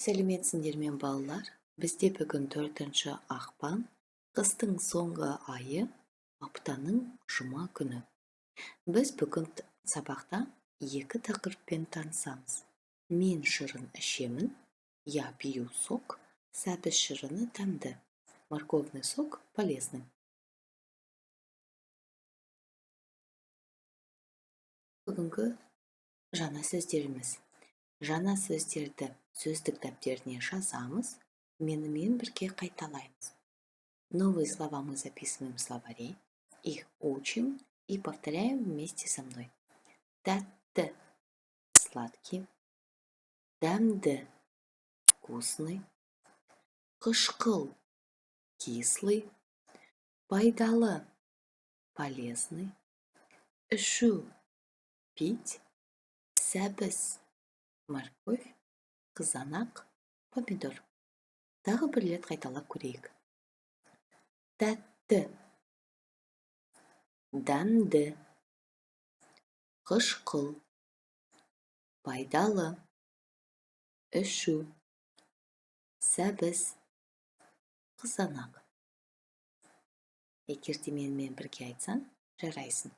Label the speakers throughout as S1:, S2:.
S1: Сәлеметсіңдер ме балалар? Бізде бүгін 4 ақпан, қыстың соңғы айы, аптаның жұма күні. Біз бүгін сабақта екі тақырыппен танысамыз. Мен шырын ішемін, я пью сок, сәбіз шырыны дәмді, морковный сок полезный. Бүгінгі жаңа сөздеріміз. Жаңа сөздерді сөздік дәптеріне жазамыз, менімен бірге қайталаймыз. Новые слова мы записываем в словаре, их учим и повторяем вместе со мной. Тәтті – сладкий, дәмді – вкусный, қышқыл – кислый, пайдалы – полезный, ішу – пить, сәбіз – морковь, қызанақ – помидор. Тағы бір рет қайталап көрейік. Тәтті, дәмді, қышқыл, пайдалы, ішу, сәбіз, қызанақ. Егер де менімен бірге айтсаң, жарайсың.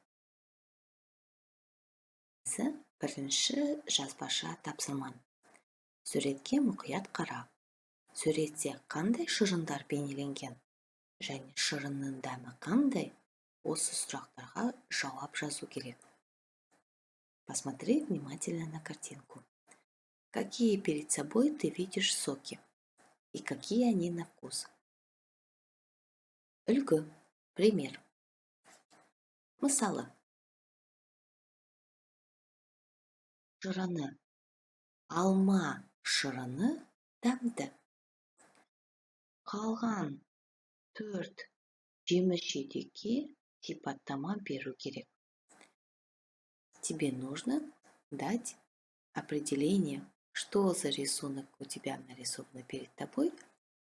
S1: Бірінші жазбаша тапсырман. Суретке мұқият қара. Суретте қандай шырындар бейнеленген? Және шырынның дәмі қандай? Осы сұрақтарға жауап жазу керек. Посмотри внимательно на картинку. Какие перед собой ты видишь соки? И какие они на вкус? Үлгі, пример. Мысалы, шырыны. Алма шырыны дәмді. Қалған 4 жеміс-жидекке сипаттама беру керек. Тебе нужно дать определение, что за рисунок у тебя нарисовано перед тобой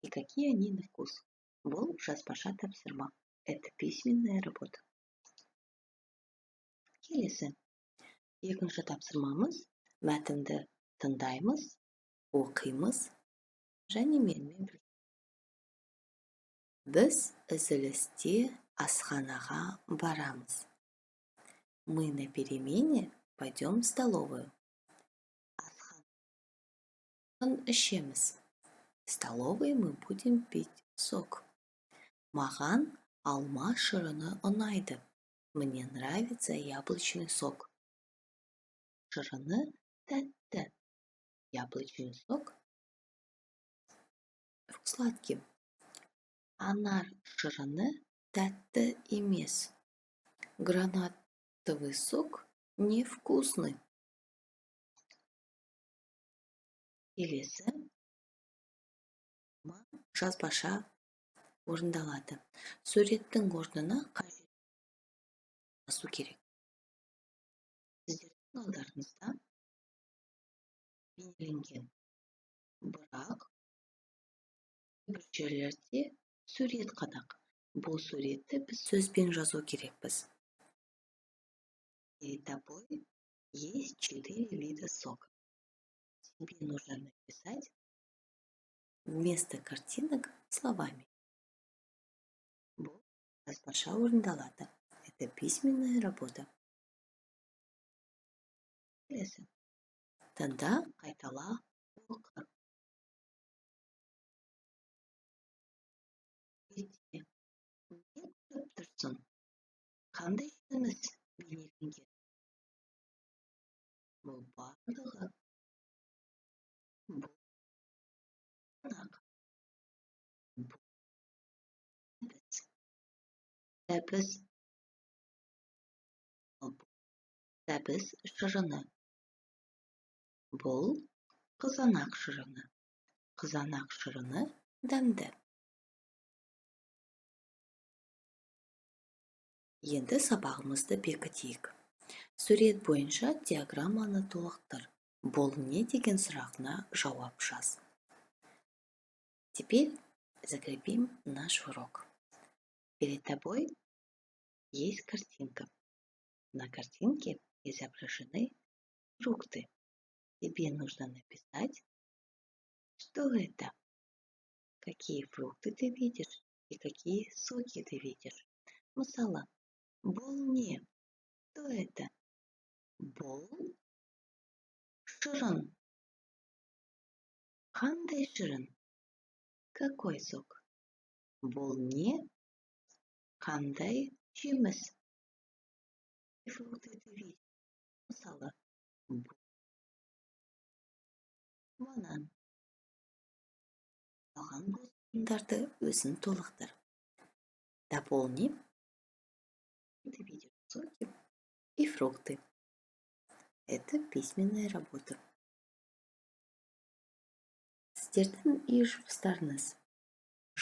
S1: и какие они на вкус. Бұл жазбаша тапсырма. Это письменная работа. Келесі. Екінші тапсырмамыз. Мәтінді тыңдаймыз, оқимыз және менімен бірге. Біз үзілісте асханаға барамыз. Мы на перемене пойдем в столовую. Асханадан ішеміз. В столовой мы будем пить сок. Маған алма шырыны ұнайды. Мне нравится яблочный сок. Шырыны тәтті. Яблочный сок сладкий. Анар шырыны тәтті емес. Гранатовый сок невкусный. Келесі. Жазбаша орындалады. Суреттің орнына қажет жазу керек. Сіздердің алдарыңызда бейнеленген, бірақ бір жерлерде сурет қадақ. Бұл суретті біз сөзбен жазу керекпіз. Перед тобой есть 4 вида сока. Тебе нужно написать вместо картинок словами. Бұл жазбаша орындалады. Это письменная работа. Келесі. Тыңда, қайтала, оқы. Не көріп тұрсың? Қандай жеміс бейнеленген? Бұл барлығы. Бұл қызанақ. Бұл сәбіз. Сәбіз шырыны. Бұл қызанақ шырыны. Қызанақ шырыны дәмді. Енді сабағымызды бекітейік. Сурет бойынша диаграмманы толықтыр. Бұл не деген сұрағына жауап жаз. Теперь закрепим наш урок. Перед тобой есть картинка. На картинке изображены фрукты. Тебе нужно написать, Что это? Какие фрукты ты видишь и какие соки ты видишь? Мысалы, бұл не? Что это? Бұл шырын. Қандай шырын? Какой сок? Бұл не? Қандай жеміс? Фрукты ты видишь? Мысалы, бұл банан. Қалған бос орындарды өзің толықтыр. Дополни. Ты видишь соки и фрукты. Это письменная работа. Сіздердің үй жұмыстарыңыз.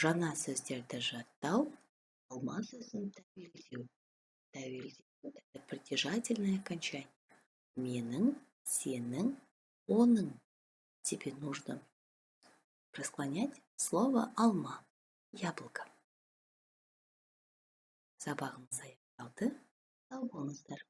S1: Жаңа сөздерді жаттау, алма сөзін тәуелдеу. Тәуелдеу – это притяжательное окончание. Менің, сенің, оның. Тебе нужно просклонять слово алма, яблоко. Сабағымыз аяқталды. Сау болыңыздар.